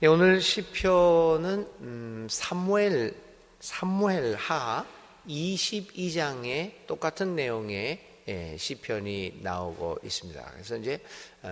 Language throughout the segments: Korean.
네, 오늘 시편은 사무엘하 22장의 똑같은 내용의 시편이 나오고 있습니다. 그래서 이제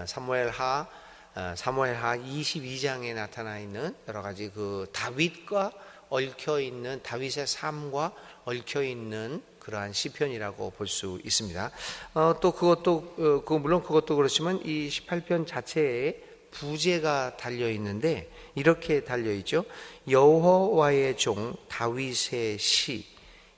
사무엘하 22장에 나타나 있는 여러 가지 그 다윗과 얽혀 있는 다윗의 삶과 얽혀 있는 그러한 시편이라고 볼 수 있습니다. 물론 그것도 그렇지만 이 18편 자체에 부제가 달려 있는데 이렇게 달려 있죠. 여호와의 종 다윗의 시,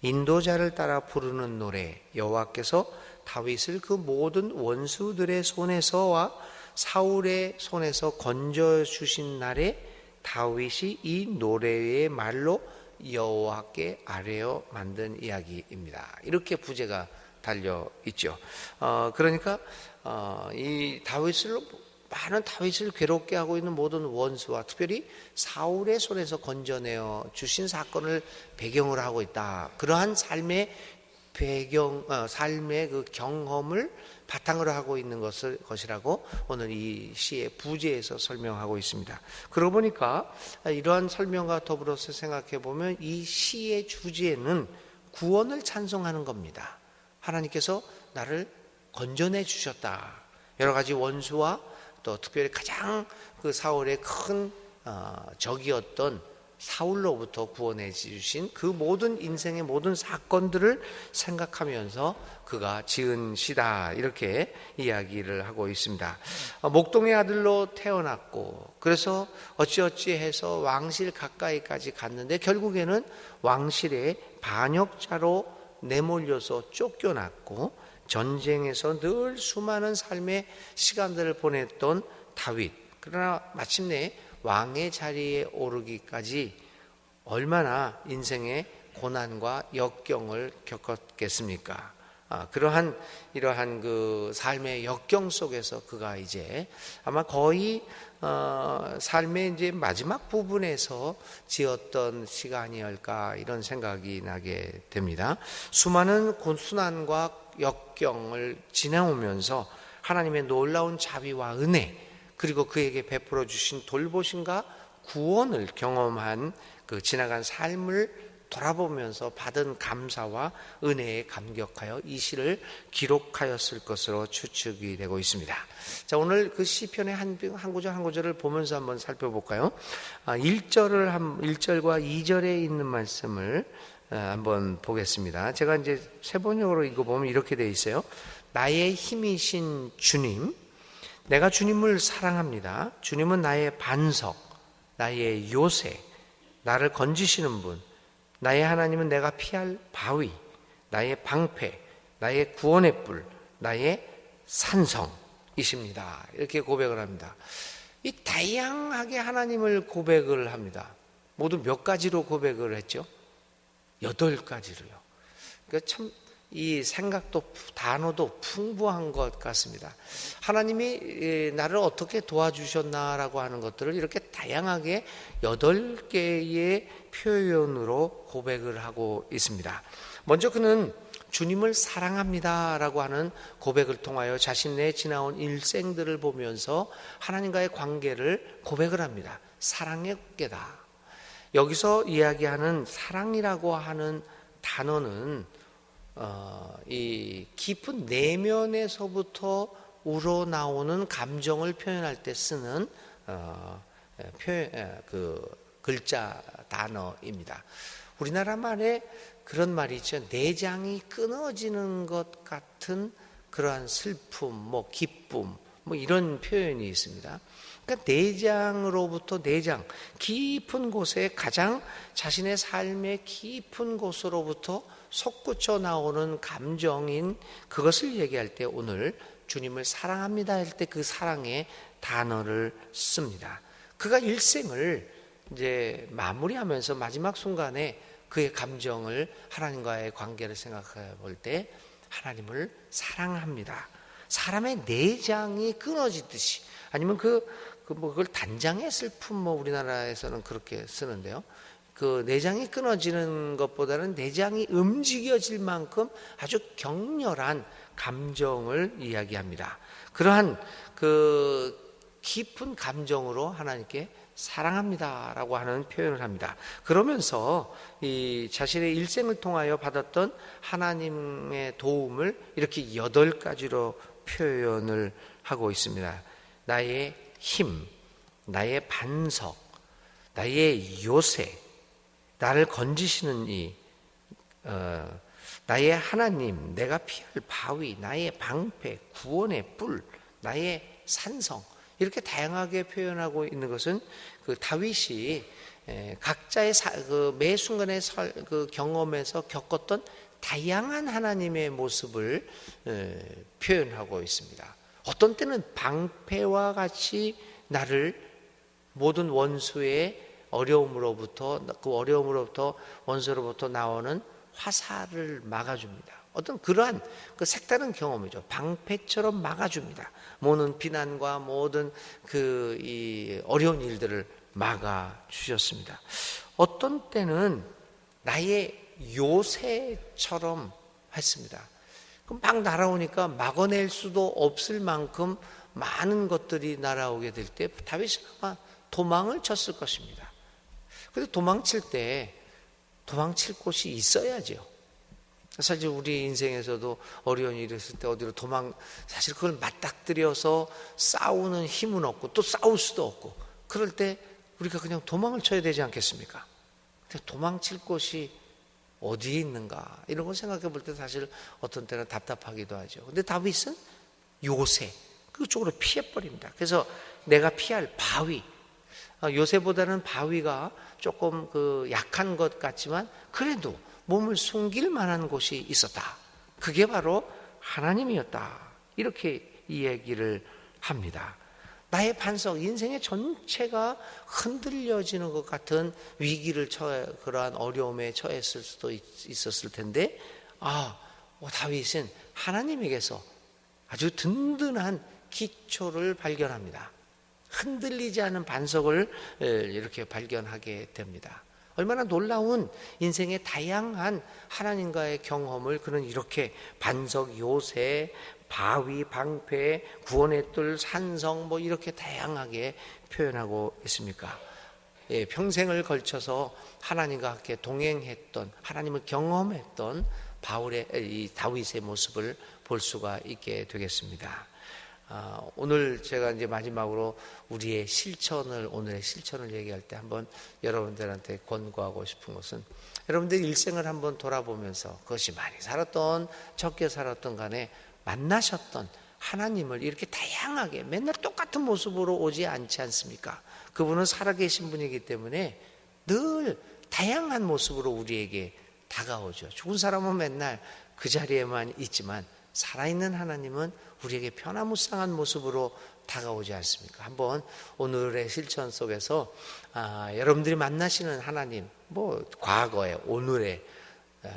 인도자를 따라 부르는 노래. 여호와께서 다윗을 그 모든 원수들의 손에서와 사울의 손에서 건져 주신 날에 다윗이 이 노래의 말로 여호와께 아뢰어 만든 이야기입니다. 이렇게 부제가 달려 있죠. 그러니까 이 많은 다윗을 괴롭게 하고 있는 모든 원수와 특별히 사울의 손에서 건져내어 주신 사건을 배경으로 하고 있다. 그러한 삶의 그 경험을 바탕으로 하고 있는 것이라고 오늘 이 시의 부제에서 설명하고 있습니다. 그러고 보니까 이러한 설명과 더불어서 생각해 보면 이 시의 주제는 구원을 찬송하는 겁니다. 하나님께서 나를 건져내 주셨다. 여러 가지 원수와 또 특별히 가장 그 사울의 큰 적이었던 사울로부터 구원해 주신 그 모든 인생의 모든 사건들을 생각하면서 그가 지은 시다, 이렇게 이야기를 하고 있습니다. 목동의 아들로 태어났고 그래서 어찌어찌해서 왕실 가까이까지 갔는데 결국에는 왕실의 반역자로 내몰려서 쫓겨났고 전쟁에서 늘 수많은 삶의 시간들을 보냈던 다윗. 그러나 마침내 왕의 자리에 오르기까지 얼마나 인생의 고난과 역경을 겪었겠습니까? 이러한 그 삶의 역경 속에서 그가 이제 아마 거의 삶의 이제 마지막 부분에서 지었던 시간이었을까, 이런 생각이 나게 됩니다. 수많은 고난과 역경을 지나오면서 하나님의 놀라운 자비와 은혜, 그리고 그에게 베풀어 주신 돌보심과 구원을 경험한 그 지나간 삶을 돌아보면서 받은 감사와 은혜에 감격하여 이 시를 기록하였을 것으로 추측이 되고 있습니다. 자, 오늘 그 시편의 한 구절 한 구절을 보면서 한번 살펴볼까요? 1절과 2절에 있는 말씀을 한번 보겠습니다. 제가 이제 세번역으로 읽어보면 이렇게 되어 있어요. 나의 힘이신 주님, 내가 주님을 사랑합니다. 주님은 나의 반석, 나의 요새, 나를 건지시는 분, 나의 하나님은 내가 피할 바위, 나의 방패, 나의 구원의 뿔, 나의 산성이십니다. 이렇게 고백을 합니다. 이 다양하게 하나님을 고백을 합니다. 모두 몇 가지로 고백을 했죠? 8가지로요. 그러니까 참 이 생각도 단어도 풍부한 것 같습니다. 하나님이 나를 어떻게 도와주셨나라고 하는 것들을 이렇게 다양하게 8개의 표현으로 고백을 하고 있습니다. 먼저 그는 주님을 사랑합니다라고 하는 고백을 통하여 자신의 지나온 일생들을 보면서 하나님과의 관계를 고백을 합니다. 사랑의 관계다. 여기서 이야기하는 사랑이라고 하는 단어는 이 깊은 내면에서부터 우러나오는 감정을 표현할 때 쓰는 글자 단어입니다. 우리나라 말에 그런 말이 있죠. 내장이 끊어지는 것 같은 그러한 슬픔, 기쁨, 이런 표현이 있습니다. 그러니까 내장으로부터 깊은 곳에 가장 자신의 삶의 깊은 곳으로부터 솟구쳐 나오는 감정인 그것을 얘기할 때 오늘 주님을 사랑합니다 할 때 그 사랑의 단어를 씁니다. 그가 일생을 이제 마무리하면서 마지막 순간에 그의 감정을, 하나님과의 관계를 생각해 볼 때 하나님을 사랑합니다. 사람의 내장이 끊어지듯이, 아니면 그걸 단장의 슬픔, 우리나라에서는 그렇게 쓰는데요. 그 내장이 끊어지는 것보다는 내장이 움직여질 만큼 아주 격렬한 감정을 이야기합니다. 그러한 그 깊은 감정으로 하나님께 사랑합니다라고 하는 표현을 합니다. 그러면서 이 자신의 일생을 통하여 받았던 하나님의 도움을 이렇게 8가지로 표현을 하고 있습니다. 나의 힘, 나의 반석, 나의 요새, 나를 건지시는 나의 하나님, 내가 피할 바위, 나의 방패, 구원의 뿔, 나의 산성, 이렇게 다양하게 표현하고 있는 것은 그 다윗이 각자의 매 순간의 그 경험에서 겪었던 다양한 하나님의 모습을 표현하고 있습니다. 어떤 때는 방패와 같이 나를 모든 원수의 어려움으로부터, 그 어려움으로부터, 원수로부터 나오는 화살을 막아줍니다. 어떤 그러한 그 색다른 경험이죠. 방패처럼 막아줍니다. 모든 비난과 모든 이 어려운 일들을 막아주셨습니다. 어떤 때는 나의 요새처럼 했습니다. 그럼 막 날아오니까 막아낼 수도 없을 만큼 많은 것들이 날아오게 될 때 다윗은 아마 도망을 쳤을 것입니다. 그런데 도망칠 곳이 있어야죠. 사실 우리 인생에서도 어려운 일이 있을 때 어디로 사실 그걸 맞닥뜨려서 싸우는 힘은 없고 또 싸울 수도 없고, 그럴 때 우리가 그냥 도망을 쳐야 되지 않겠습니까? 도망칠 곳이 어디에 있는가, 이런 걸 생각해 볼 때 사실 어떤 때는 답답하기도 하죠. 근데 다윗은 요새 그쪽으로 피해버립니다. 그래서 내가 피할 바위, 요새보다는 바위가 조금 약한 것 같지만 그래도 몸을 숨길 만한 곳이 있었다. 그게 바로 하나님이었다. 이렇게 이야기를 합니다. 나의 반석, 인생의 전체가 흔들려지는 것 같은 위기를 그러한 어려움에 처했을 수도 있었을 텐데, 다윗은 하나님에게서 아주 든든한 기초를 발견합니다. 흔들리지 않은 반석을 이렇게 발견하게 됩니다. 얼마나 놀라운 인생의 다양한 하나님과의 경험을 그는 이렇게 반석, 요새, 바위, 방패, 구원의 뜰, 산성 이렇게 다양하게 표현하고 있습니까? 평생을 걸쳐서 하나님과 함께 동행했던, 하나님을 경험했던 이 다윗의 모습을 볼 수가 있게 되겠습니다. 오늘 제가 이제 마지막으로 오늘의 실천을 얘기할 때 한번 여러분들한테 권고하고 싶은 것은, 여러분들 일생을 한번 돌아보면서 그것이 많이 살았던 적게 살았던 간에 만나셨던 하나님을 이렇게 다양하게 맨날 똑같은 모습으로 오지 않지 않습니까? 그분은 살아계신 분이기 때문에 늘 다양한 모습으로 우리에게 다가오죠. 죽은 사람은 맨날 그 자리에만 있지만 살아있는 하나님은 우리에게 변화무쌍한 모습으로 다가오지 않습니까? 한번 오늘의 실천 속에서 여러분들이 만나시는 하나님, 과거에, 오늘에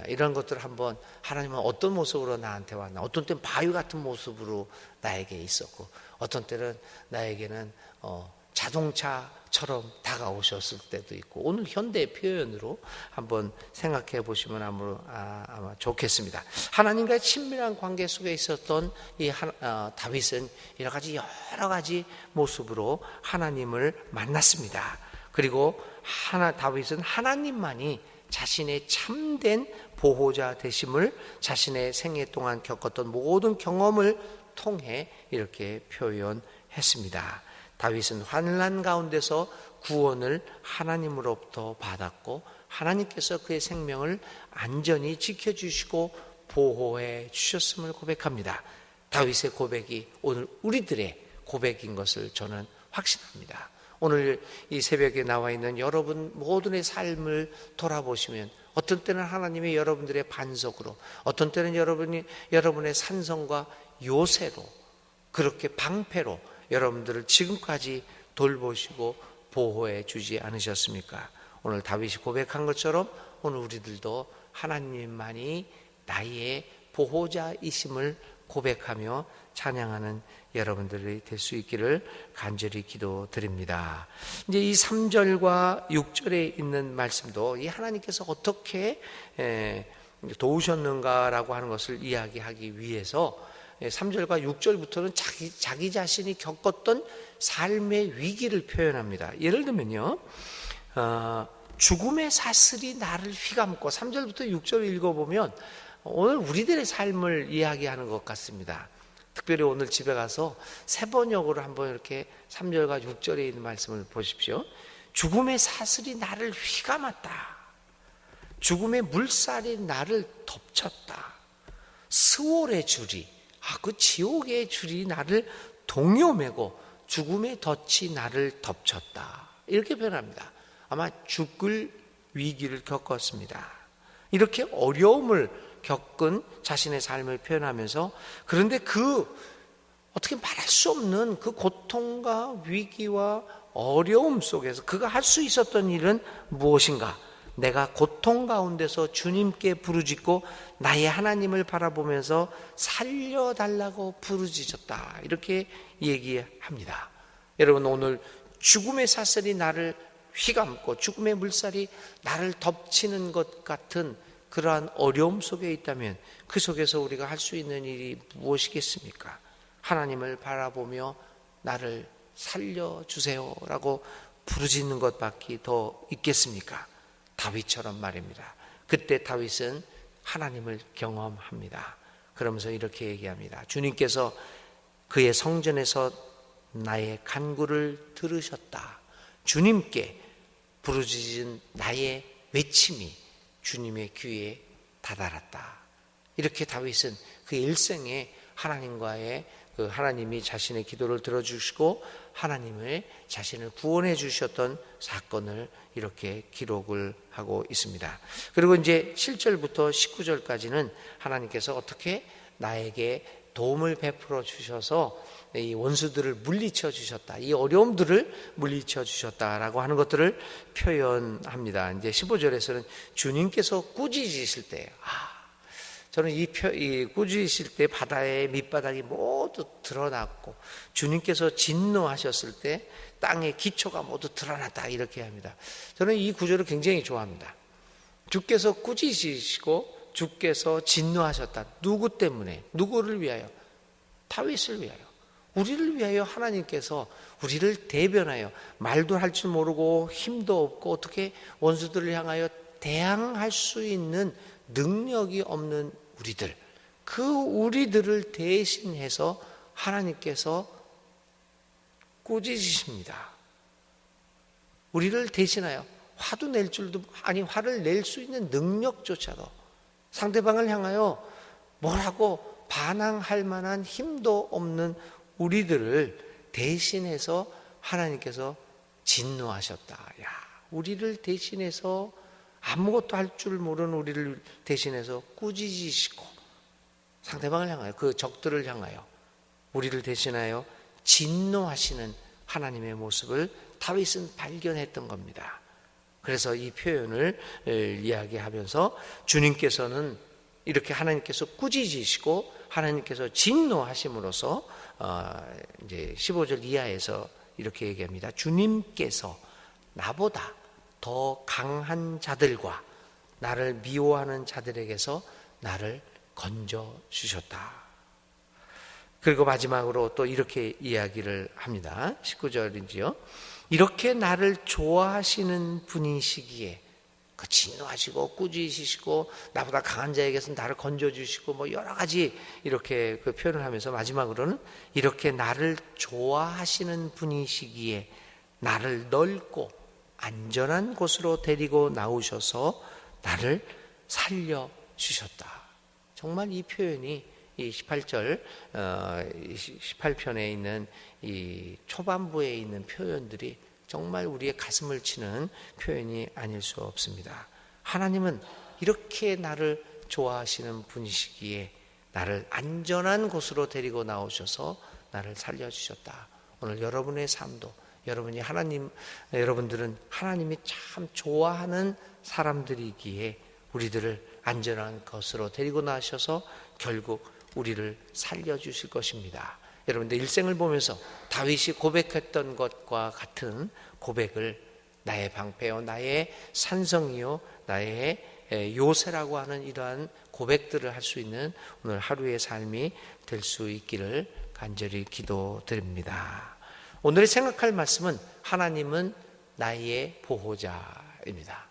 이런 것들을 한번, 하나님은 어떤 모습으로 나한테 왔나, 어떤 때는 바위 같은 모습으로 나에게 있었고, 어떤 때는 나에게는 자동차처럼 다가오셨을 때도 있고, 오늘 현대의 표현으로 한번 생각해 보시면 아마 좋겠습니다. 하나님과의 친밀한 관계 속에 있었던 다윗은 여러 가지 모습으로 하나님을 만났습니다. 그리고 다윗은 하나님만이 자신의 참된 보호자 되심을 자신의 생애 동안 겪었던 모든 경험을 통해 이렇게 표현했습니다. 다윗은 환난 가운데서 구원을 하나님으로부터 받았고, 하나님께서 그의 생명을 안전히 지켜주시고 보호해 주셨음을 고백합니다. 다윗의 고백이 오늘 우리들의 고백인 것을 저는 확신합니다. 오늘 이 새벽에 나와 있는 여러분 모든의 삶을 돌아보시면, 어떤 때는 하나님이 여러분들의 반석으로, 어떤 때는 여러분의 산성과 요새로, 그렇게 방패로 여러분들을 지금까지 돌보시고 보호해 주지 않으셨습니까? 오늘 다윗이 고백한 것처럼 오늘 우리들도 하나님만이 나의 보호자이심을 고백하며 찬양하는 여러분들이 될 수 있기를 간절히 기도드립니다. 이제 이 3절과 6절에 있는 말씀도 이 하나님께서 어떻게 도우셨는가라고 하는 것을 이야기하기 위해서 3절과 6절부터는 자기 자신이 겪었던 삶의 위기를 표현합니다. 예를 들면요, 죽음의 사슬이 나를 휘감고, 3절부터 6절을 읽어보면 오늘 우리들의 삶을 이야기하는 것 같습니다. 특별히 오늘 집에 가서 세 번역으로 한번 이렇게 3절과 6절에 있는 말씀을 보십시오. 죽음의 사슬이 나를 휘감았다. 죽음의 물살이 나를 덮쳤다. 스월의 줄이, 그 지옥의 줄이 나를 동요매고 죽음의 덫이 나를 덮쳤다. 이렇게 표현합니다. 아마 죽을 위기를 겪었습니다. 이렇게 어려움을 겪은 자신의 삶을 표현하면서, 그런데 어떻게 말할 수 없는 그 고통과 위기와 어려움 속에서 그가 할 수 있었던 일은 무엇인가? 내가 고통 가운데서 주님께 부르짖고 나의 하나님을 바라보면서 살려달라고 부르짖었다. 이렇게 얘기합니다. 여러분, 오늘 죽음의 사슬이 나를 휘감고 죽음의 물살이 나를 덮치는 것 같은 그러한 어려움 속에 있다면 그 속에서 우리가 할 수 있는 일이 무엇이겠습니까? 하나님을 바라보며 나를 살려주세요라고 부르짖는 것밖에 더 있겠습니까? 다윗처럼 말입니다. 그때 다윗은 하나님을 경험합니다. 그러면서 이렇게 얘기합니다. 주님께서 그의 성전에서 나의 간구를 들으셨다. 주님께 부르짖은 나의 외침이 주님의 귀에 다다랐다. 이렇게 다윗은 그 일생에 하나님과의 하나님이 자신의 기도를 들어주시고 하나님을 자신을 구원해 주셨던 사건을 이렇게 기록을 하고 있습니다. 그리고 이제 7절부터 19절까지는 하나님께서 어떻게 나에게 도움을 베풀어 주셔서 이 원수들을 물리쳐 주셨다, 이 어려움들을 물리쳐 주셨다라고 하는 것들을 표현합니다. 이제 15절에서는 주님께서 꾸짖으실 때, 저는 이 꾸짖으실 때 바다의 밑바닥이 모두 드러났고 주님께서 진노하셨을 때 땅의 기초가 모두 드러났다, 이렇게 합니다. 저는 이 구절을 굉장히 좋아합니다. 주께서 꾸짖으시고 주께서 진노하셨다. 누구 때문에? 누구를 위하여? 다윗을 위하여. 우리를 위하여 하나님께서 우리를 대변하여, 말도 할 줄 모르고 힘도 없고 어떻게 원수들을 향하여 대항할 수 있는 능력이 없는 우리들, 그 우리들을 대신해서 하나님께서 꾸짖으십니다. 우리를 대신하여 화도 낼 줄도, 아니 화를 낼 수 있는 능력조차도, 상대방을 향하여 뭐라고 반항할 만한 힘도 없는 우리들을 대신해서 하나님께서 진노하셨다. 우리를 대신해서, 아무것도 할 줄 모르는 우리를 대신해서 꾸짖으시고 상대방을 향하여, 그 적들을 향하여 우리를 대신하여 진노하시는 하나님의 모습을 다윗은 발견했던 겁니다. 그래서 이 표현을 이야기하면서 주님께서는 이렇게 하나님께서 꾸짖으시고 하나님께서 진노하심으로써 이제 15절 이하에서 이렇게 얘기합니다. 주님께서 나보다 더 강한 자들과 나를 미워하는 자들에게서 나를 건져 주셨다. 그리고 마지막으로 또 이렇게 이야기를 합니다. 19절인지요. 이렇게 나를 좋아하시는 분이시기에, 그 진노하시고 꾸짖으시고 나보다 강한 자에게서 나를 건져주시고 여러 가지 이렇게 그 표현을 하면서 마지막으로는 이렇게 나를 좋아하시는 분이시기에 나를 넓고 안전한 곳으로 데리고 나오셔서 나를 살려주셨다. 정말 이 표현이 이 18절 18편에 있는 이 초반부에 있는 표현들이 정말 우리의 가슴을 치는 표현이 아닐 수 없습니다. 하나님은 이렇게 나를 좋아하시는 분이시기에 나를 안전한 곳으로 데리고 나오셔서 나를 살려주셨다. 오늘 여러분의 삶도, 여러분들은 하나님이 참 좋아하는 사람들이기에 우리들을 안전한 곳으로 데리고 나셔서 결국 우리를 살려주실 것입니다. 여러분들 일생을 보면서 다윗이 고백했던 것과 같은 고백을 나의 방패요, 나의 산성이요, 나의 요새라고 하는 이러한 고백들을 할 수 있는 오늘 하루의 삶이 될 수 있기를 간절히 기도드립니다. 오늘의 생각할 말씀은 하나님은 나의 보호자입니다.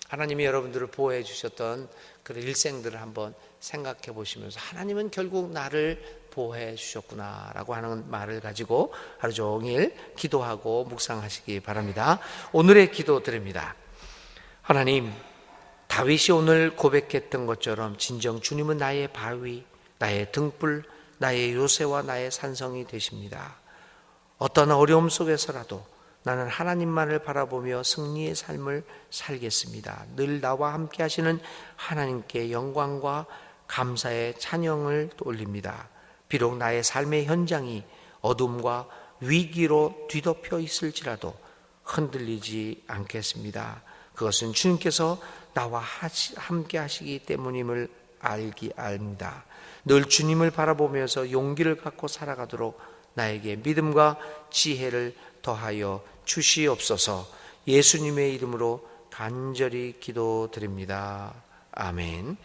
하나님이 여러분들을 보호해 주셨던 그런 일생들을 한번 생각해 보시면서 하나님은 결국 나를 보호해 주셨구나라고 하는 말을 가지고 하루 종일 기도하고 묵상하시기 바랍니다. 오늘의 기도 드립니다. 하나님, 다윗이 오늘 고백했던 것처럼 진정 주님은 나의 바위, 나의 등불, 나의 요새와 나의 산성이 되십니다. 어떤 어려움 속에서라도 나는 하나님만을 바라보며 승리의 삶을 살겠습니다. 늘 나와 함께 하시는 하나님께 영광과 감사의 찬양을 올립니다. 비록 나의 삶의 현장이 어둠과 위기로 뒤덮여 있을지라도 흔들리지 않겠습니다. 그것은 주님께서 나와 함께 하시기 때문임을 압니다. 늘 주님을 바라보면서 용기를 갖고 살아가도록 나에게 믿음과 지혜를 더하여 주시옵소서. 예수님의 이름으로 간절히 기도드립니다. 아멘.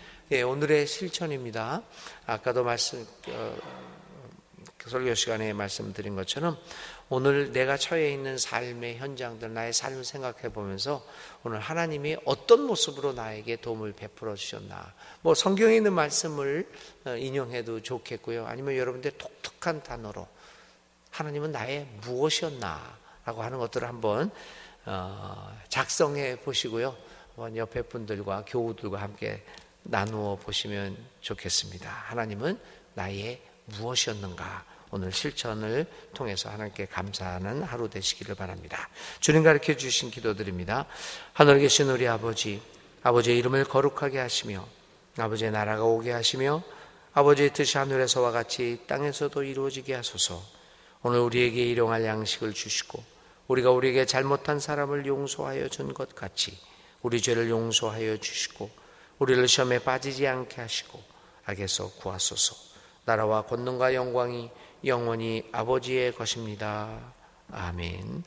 오늘의 실천입니다. 아까도 설교 시간에 말씀드린 것처럼 오늘 내가 처해 있는 삶의 현장들, 나의 삶을 생각해 보면서 오늘 하나님이 어떤 모습으로 나에게 도움을 베풀어 주셨나. 성경에 있는 말씀을 인용해도 좋겠고요. 아니면 여러분들 독특한 단어로 하나님은 나의 무엇이었나 라고 하는 것들을 한번 작성해 보시고요. 옆에 분들과 교우들과 함께 나누어 보시면 좋겠습니다. 하나님은 나의 무엇이었는가, 오늘 실천을 통해서 하나님께 감사하는 하루 되시기를 바랍니다. 주님 가르쳐 주신 기도드립니다. 하늘에 계신 우리 아버지, 아버지의 이름을 거룩하게 하시며 아버지의 나라가 오게 하시며 아버지의 뜻이 하늘에서와 같이 땅에서도 이루어지게 하소서. 오늘 우리에게 일용할 양식을 주시고 우리가 우리에게 잘못한 사람을 용서하여 준 것 같이 우리 죄를 용서하여 주시고 우리를 시험에 빠지지 않게 하시고 악에서 구하소서. 나라와 권능과 영광이 영원히 아버지의 것입니다. 아멘.